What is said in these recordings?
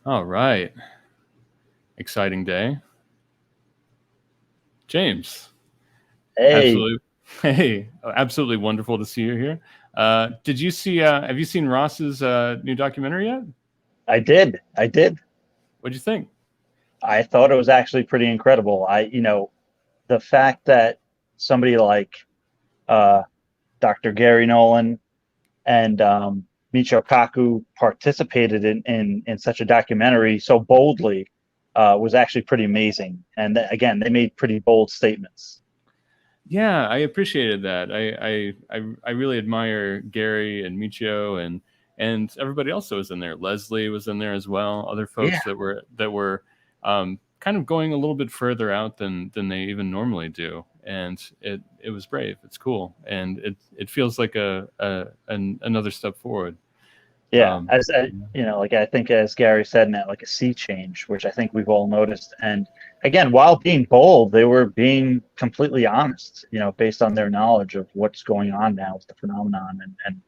All right. Exciting day. James. Hey, Absolutely. Hey, absolutely wonderful to see you here. Did you see, have you seen Ross's new documentary yet? I did. I did. What'd you think? I thought it was actually pretty incredible. The fact that somebody like uh, Dr. Garry Nolan and Michio Kaku participated in such a documentary so boldly was actually pretty amazing. And again, they made pretty bold statements. Yeah, I appreciated that. I really admire Gary and Michio and everybody else that was in there. Leslie was in there as well. Other Yeah, folks that were kind of going a little bit further out than they even normally do, and it was brave. It's cool, and it feels like another step forward. yeah. Um, As like I think as Gary said, that like a sea change, which I think we've all noticed. And again, while being bold, they were being completely honest. Based on their knowledge of what's going on now with the phenomenon and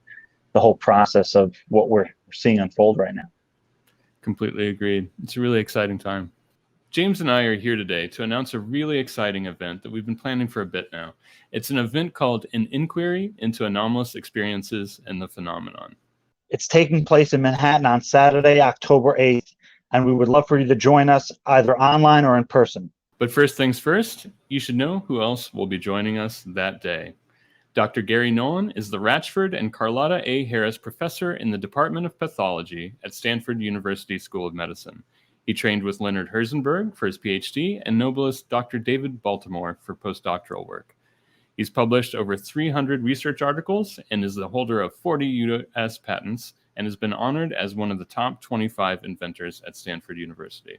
the whole process of what we're seeing unfold right now. Completely agreed. It's a really exciting time. James and I are here today to announce a really exciting event that we've been planning for a bit now. It's an event called An Inquiry into Anomalous Experiences and the Phenomenon. It's taking place in Manhattan on Saturday, October 8th, and we would love for you to join us either online or in person. But first things first, you should know who else will be joining us that day. Dr. Garry Nolan is the Ratchford and Carlotta A. Harris Professor in the Department of Pathology at Stanford University School of Medicine. He trained with Leonard Herzenberg for his PhD and Nobelist Dr. David Baltimore for postdoctoral work. He's published over 300 research articles and is the holder of 40 U.S. patents and has been honored as one of the top 25 inventors at Stanford University.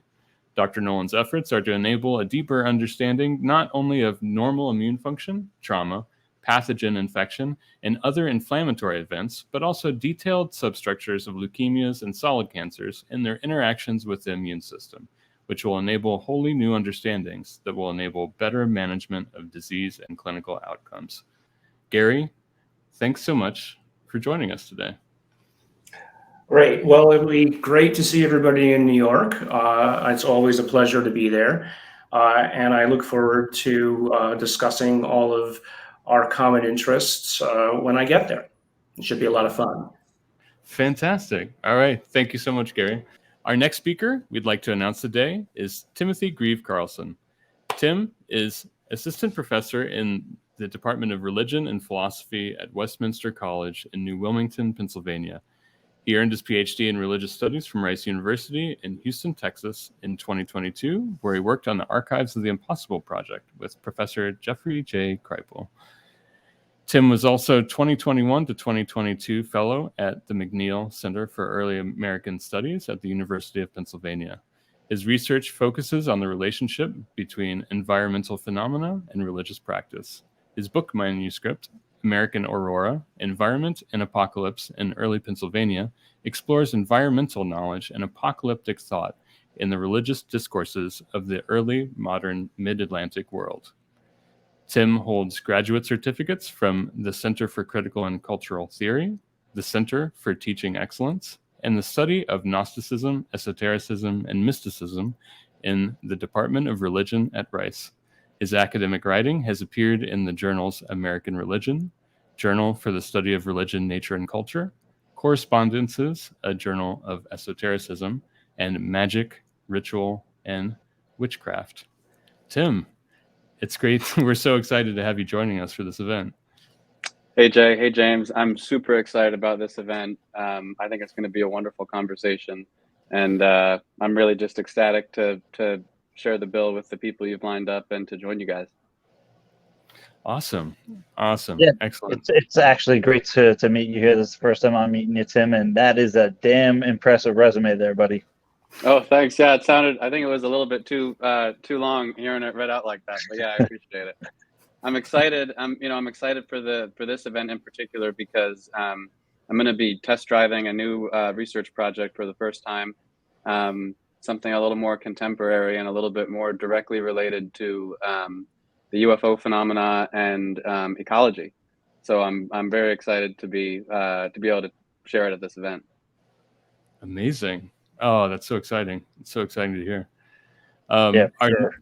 Dr. Nolan's efforts are to enable a deeper understanding not only of normal immune function, trauma, pathogen infection, and other inflammatory events, but also detailed substructures of leukemias and solid cancers and their interactions with the immune system, which will enable wholly new understandings that will enable better management of disease and clinical outcomes. Gary, thanks so much for joining us today. Great. Well, it'd be great to see everybody in New York. It's always a pleasure to be there. And I look forward to discussing all of our common interests when I get there. It should be a lot of fun. Fantastic. All right. Thank you so much, Gary. Our next speaker we'd like to announce today is Timothy Grieve-Carlson. Tim is assistant professor in the Department of Religion and Philosophy at Westminster College in New Wilmington, Pennsylvania. He earned his PhD in religious studies from Rice University in Houston, Texas in 2022, where he worked on the Archives of the Impossible project with Professor Jeffrey J. Kripal. Tim was also 2021 to 2022 fellow at the McNeil Center for Early American Studies at the University of Pennsylvania. His research focuses on the relationship between environmental phenomena and religious practice. His book manuscript, American Aurora, Environment and Apocalypse in Early Pennsylvania, explores environmental knowledge and apocalyptic thought in the religious discourses of the early modern mid-Atlantic world. Tim holds graduate certificates from the Center for Critical and Cultural Theory, the Center for Teaching Excellence, and the study of Gnosticism, esotericism, and mysticism in the Department of Religion at Rice. His academic writing has appeared in the journals American Religion, Journal for the Study of Religion, Nature, and Culture, Correspondences, a journal of esotericism, and Magic, Ritual, and Witchcraft. Tim, it's great. We're so excited to have you joining us for this event. Hey, Jay. Hey, James. I'm super excited about this event. I think it's going to be a wonderful conversation. And I'm really just ecstatic to share the bill with the people you've lined up and to join you guys. Awesome. Yeah, Excellent. it's actually great to meet you here. This is the first time I'm meeting you, Tim, and that is a damn impressive resume there, buddy. Oh, thanks. Yeah, it sounded, I think it was a little bit too long hearing it read out like that, but yeah, I appreciate it. I'm excited. I'm excited for this event in particular because I'm going to be test driving a new research project for the first time. Something a little more contemporary and a little bit more directly related to the UFO phenomena and ecology. So I'm very excited to be able to share it at this event. Amazing. Oh, that's so exciting! It's so exciting to hear. Yeah, sure.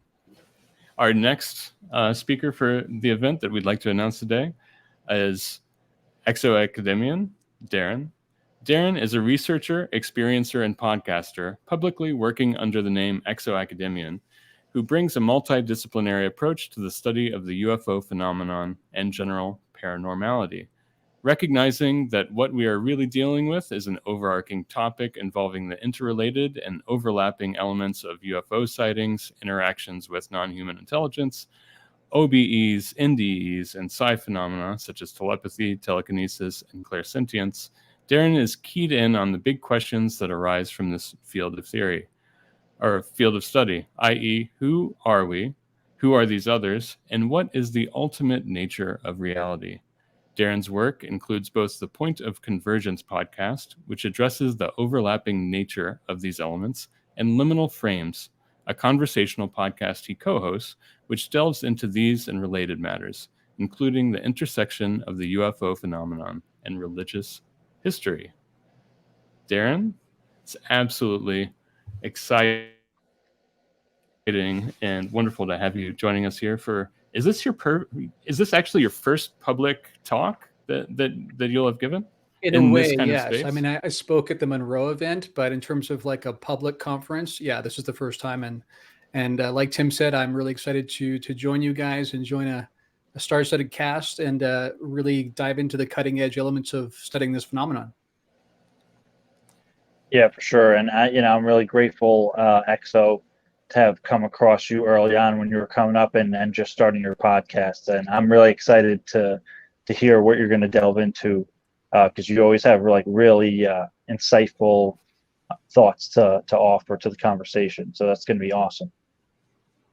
Our next speaker for the event that we'd like to announce today is Exo Academian, Darren. Darren is a researcher, experiencer, and podcaster, publicly working under the name Exo Academian, who brings a multidisciplinary approach to the study of the UFO phenomenon and general paranormality, recognizing that what we are really dealing with is an overarching topic involving the interrelated and overlapping elements of UFO sightings, interactions with non-human intelligence, OBEs, NDEs, and psi phenomena such as telepathy, telekinesis, and clairsentience. Darren is keyed in on the big questions that arise from this field of theory, or field of study, i.e., who are we, who are these others, and what is the ultimate nature of reality? Darren's work includes both the Point of Convergence podcast, which addresses the overlapping nature of these elements, and Liminal Frames, a conversational podcast he co-hosts, which delves into these and related matters, including the intersection of the UFO phenomenon and religious history. Darren, it's absolutely exciting and wonderful to have you joining us here for. Is this actually your first public talk that you'll have given in a way? This kind Yes. of space? I mean, I spoke at the Monroe event, but in terms of like a public conference, yeah, this is the first time. And like Tim said, I'm really excited to join you guys and join a star-studded cast and really dive into the cutting edge elements of studying this phenomenon. Yeah, for sure. And I'm really grateful, Exo, to have come across you early on when you were coming up and just starting your podcast. And I'm really excited to hear what you're going to delve into, because you always have like really insightful thoughts to offer to the conversation. So that's going to be awesome.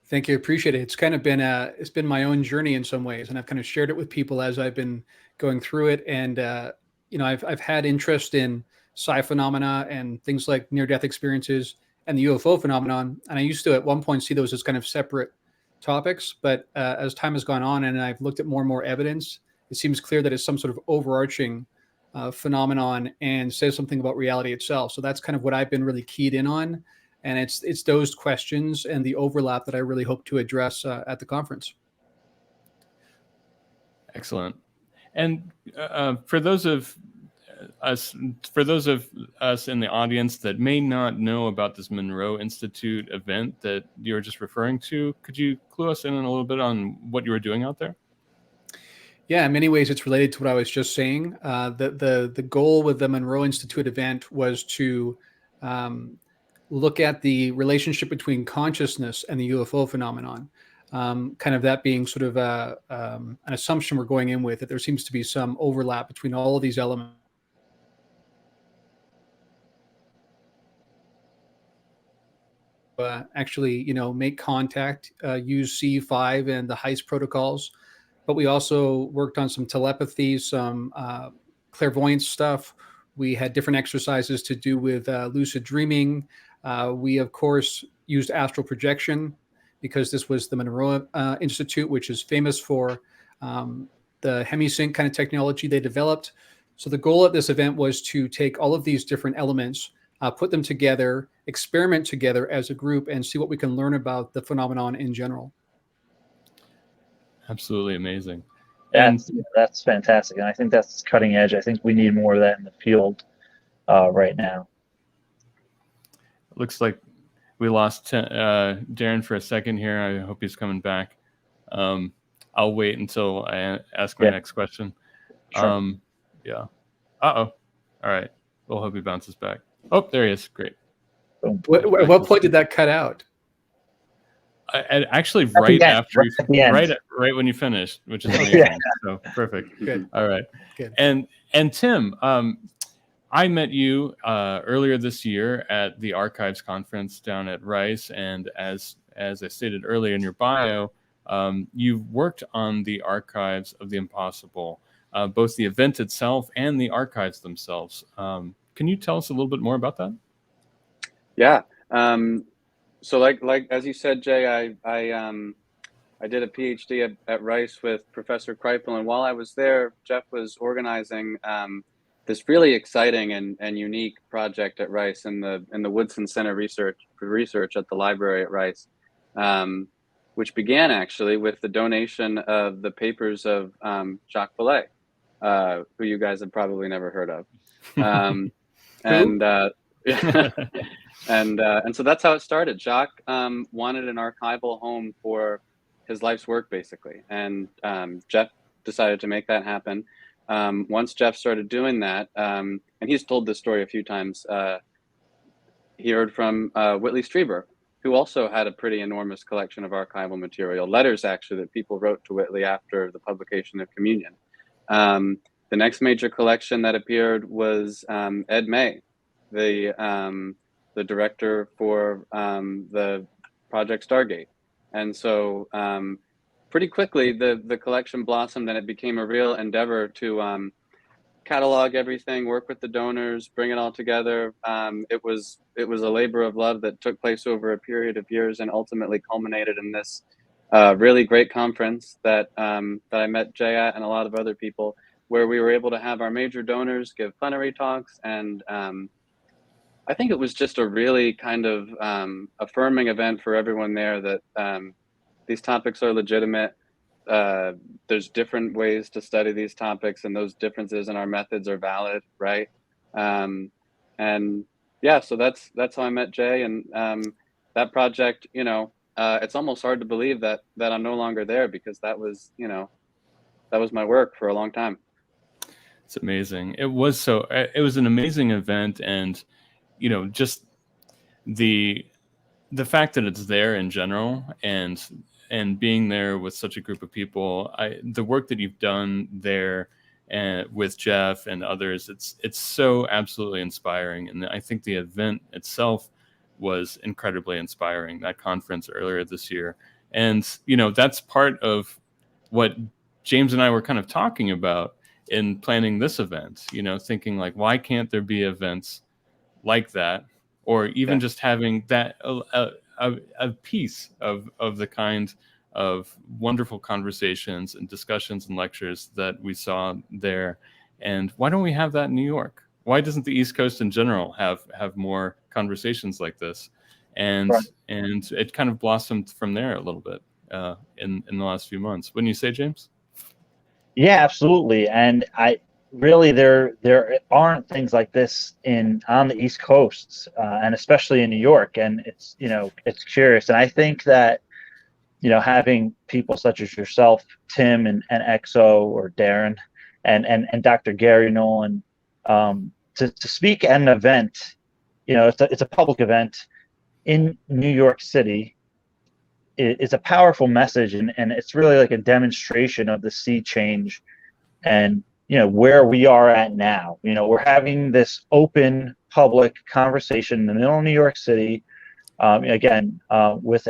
Thank you. Appreciate it. It's kind of been it's been my own journey in some ways, and I've kind of shared it with people as I've been going through it. And I've had interest in psi phenomena and things like near-death experiences and the UFO phenomenon. And I used to at one point see those as kind of separate topics, but as time has gone on and I've looked at more and more evidence, it seems clear that it's some sort of overarching phenomenon and says something about reality itself. So that's kind of what I've been really keyed in on. And it's those questions and the overlap that I really hope to address at the conference. Excellent. And for those of us in the audience that may not know about this Monroe Institute event that you were just referring to, could you clue us in a little bit on what you were doing out there? Yeah, in many ways, it's related to what I was just saying. The goal with the Monroe Institute event was to look at the relationship between consciousness and the UFO phenomenon. Kind of that being sort of an assumption we're going in with, that there seems to be some overlap between all of these elements. Actually, make contact, use C5 and the heist protocols. But we also worked on some telepathy, some clairvoyance stuff. We had different exercises to do with lucid dreaming. We, of course, used astral projection because this was the Monroe Institute, which is famous for the hemisync kind of technology they developed. So the goal of this event was to take all of these different elements, put them together, experiment together as a group, and see what we can learn about the phenomenon in general. Absolutely amazing. That's fantastic. And I think that's cutting edge. I think we need more of that in the field right now. Looks like we lost Darren for a second here. I hope he's coming back. I'll wait until I ask my next question. Sure. Yeah. Uh-oh. All right. We'll hope he bounces back. Oh, there he is. Great. At what point did that cut out? Actually, right after, right when you finished, which is amazing. Yeah. So perfect. Good. All right. Good. And Tim, I met you earlier this year at the Archives conference down at Rice, and as I stated earlier in your bio, you've worked on the Archives of the Impossible, both the event itself and the archives themselves. Can you tell us a little bit more about that? Yeah. So like as you said, Jay, I did a PhD at Rice with Professor Kreipel, and while I was there, Jeff was organizing this really exciting and unique project at Rice in the Woodson Center for Research at the library at Rice, which began actually with the donation of the papers of Jacques Vallée, who you guys have probably never heard of, and and so that's how it started. Jacques wanted an archival home for his life's work, basically, and Jeff decided to make that happen. Once Jeff started doing that, and he's told this story a few times, he heard from Whitley Strieber, who also had a pretty enormous collection of archival material, letters actually that people wrote to Whitley after the publication of Communion. The next major collection that appeared was Ed May, the director for the Project Stargate. And so pretty quickly, the collection blossomed, and it became a real endeavor to catalog everything, work with the donors, bring it all together. It was a labor of love that took place over a period of years and ultimately culminated in this really great conference that I met Jay at and a lot of other people, where we were able to have our major donors give plenary talks. And I think it was just a really kind of affirming event for everyone there that these topics are legitimate. There's different ways to study these topics, and those differences in our methods are valid, right? And yeah, so that's how I met Jay, and that project, it's almost hard to believe that I'm no longer there, because that was my work for a long time. It's amazing. It was an amazing event, and just the fact that it's there in general, and being there with such a group of people, the work that you've done there and with Jeff and others, it's so absolutely inspiring. And I think the event itself was incredibly inspiring, that conference earlier this year. And, that's part of what James and I were kind of talking about in planning this event, thinking like, why can't there be events like that? Or even just having that a piece of the kind of wonderful conversations and discussions and lectures that we saw there. And why don't we have that in New York? Why doesn't the East Coast in general have more conversations like this? And and it kind of blossomed from there a little bit in the last few months. Wouldn't you say, James? Yeah, absolutely. And there aren't things like this on the East Coast, and especially in New York. And it's curious. And I think that, having people such as yourself, Tim, and Exo, or Darren, and Dr. Garry Nolan, to speak at an event, it's a public event in New York City, is a powerful message, and it's really like a demonstration of the sea change and where we are at now. We're having this open public conversation in the middle of New York City, with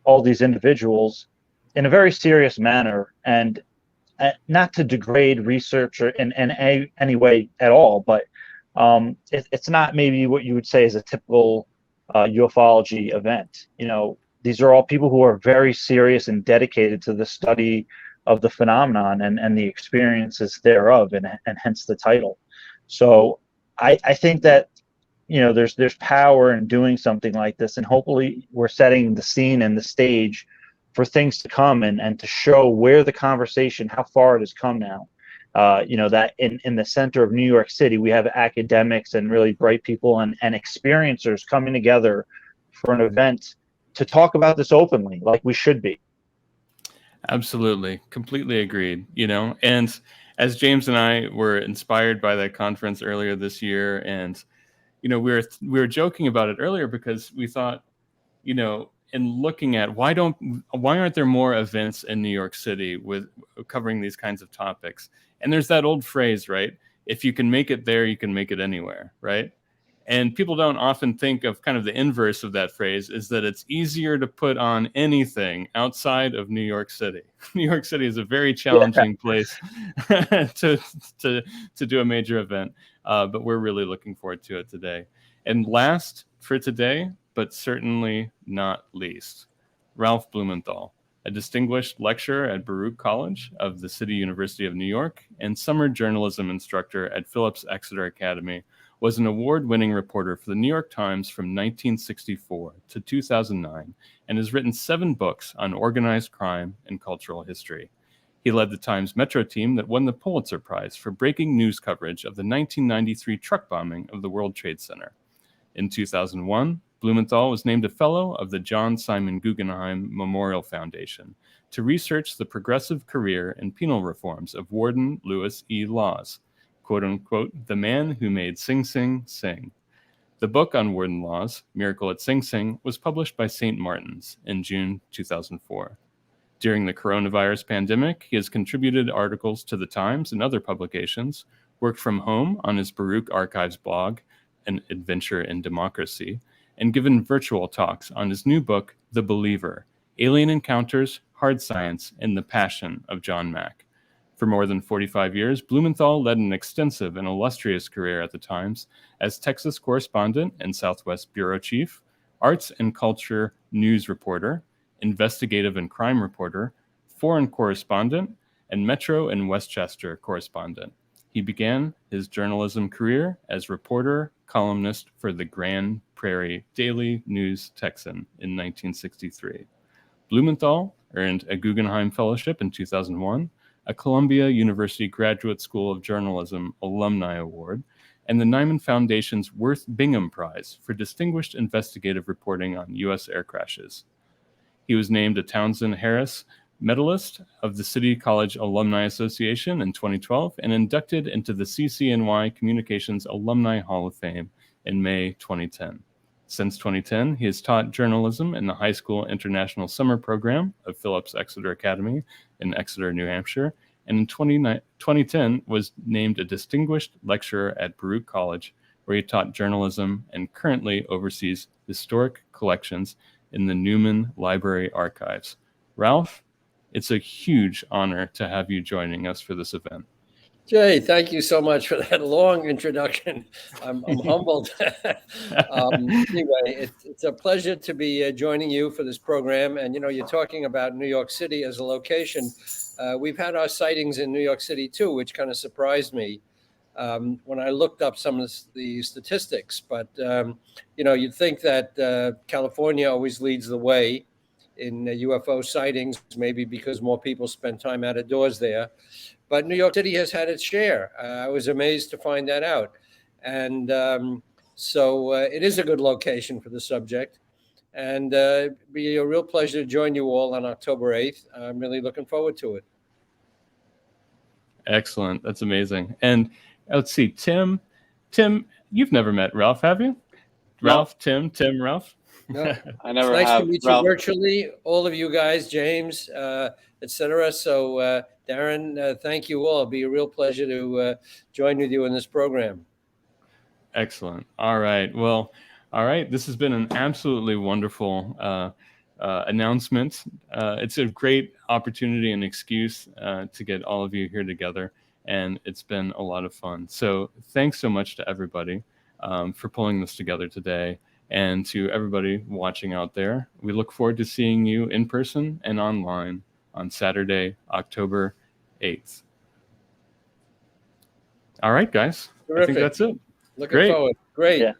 all these individuals in a very serious manner, and not to degrade research or in any way at all, but it's not maybe what you would say is a typical ufology event. These are all people who are very serious and dedicated to the study of the phenomenon and the experiences thereof, and hence the title. So I think that there's power in doing something like this, and hopefully we're setting the scene and the stage for things to come, and to show where the conversation, how far it has come now. That in the center of New York City, we have academics and really bright people and experiencers coming together for an event to talk about this openly, like we should be. Absolutely. Completely agreed. And as James and I were inspired by that conference earlier this year, and, we were joking about it earlier, because we thought, in looking at why aren't there more events in New York City with covering these kinds of topics? And there's that old phrase, right? If you can make it there, you can make it anywhere, right? And people don't often think of kind of the inverse of that phrase, is that it's easier to put on anything outside of New York City. New York City is a very challenging place to do a major event, but we're really looking forward to it today. And last for today, but certainly not least, Ralph Blumenthal, a distinguished lecturer at Baruch College of the City University of New York, and summer journalism instructor at Phillips Exeter Academy, was an award-winning reporter for the New York Times from 1964 to 2009, and has written 7 books on organized crime and cultural history. He led the Times Metro team that won the Pulitzer Prize for breaking news coverage of the 1993 truck bombing of the World Trade Center. In 2001, Blumenthal was named a Fellow of the John Simon Guggenheim Memorial Foundation to research the progressive career and penal reforms of Warden Louis E. Laws, quote-unquote, the man who made Sing Sing sing. The book on Warden Laws, Miracle at Sing Sing, was published by St. Martin's in June 2004. During the coronavirus pandemic, he has contributed articles to the Times and other publications, worked from home on his Baruch Archives blog, An Adventure in Democracy, and given virtual talks on his new book, The Believer, Alien Encounters, Hard Science, and the Passion of John Mack. For more than 45 years, Blumenthal led an extensive and illustrious career at the Times as Texas correspondent and Southwest bureau chief, arts and culture news reporter, investigative and crime reporter, foreign correspondent, and Metro and Westchester correspondent. He began his journalism career as reporter, columnist for the Grand Prairie Daily News Texan in 1963. Blumenthal earned a Guggenheim Fellowship in 2001, a Columbia University Graduate School of Journalism Alumni Award, and the Nyman Foundation's Worth Bingham Prize for distinguished investigative reporting on U.S. air crashes. He was named a Townsend Harris Medalist of the City College Alumni Association in 2012 and inducted into the CCNY Communications Alumni Hall of Fame in May 2010. Since 2010, he has taught journalism in the High School International Summer Program of Phillips Exeter Academy in Exeter, New Hampshire, and in 2010 was named a distinguished lecturer at Baruch College, where he taught journalism and currently oversees historic collections in the Newman Library Archives. Ralph, it's a huge honor to have you joining us for this event. Jay, thank you so much for that long introduction. I'm humbled. Anyway, it's a pleasure to be joining you for this program. And, you know, you're talking about New York City as a location. We've had our sightings in New York City, too, which kind of surprised me when I looked up some of the statistics. But, you know, you'd think that California always leads the way in UFO sightings, maybe because more people spend time out of doors there. But New York City has had its share. I was amazed to find that out. And so it is a good location for the subject. And it'd be a real pleasure to join you all on October 8th. I'm really looking forward to it. Excellent. That's amazing. And let's see, Tim, you've never met Ralph, have you? No. Ralph, Tim, Ralph? No. I never It's nice have. to meet Ralph. you virtually, all of you guys, James, etc. So, Darren, thank you all. It'll be a real pleasure to join with you in this program. Excellent. All right. Well, all right. This has been an absolutely wonderful announcement. It's a great opportunity and excuse to get all of you here together, and it's been a lot of fun. So thanks so much to everybody for pulling this together today. And to everybody watching out there, we look forward to seeing you in person and online on Saturday, October 8th. All right, guys. Terrific. I think that's it. Looking Great. forward. Great. Yeah.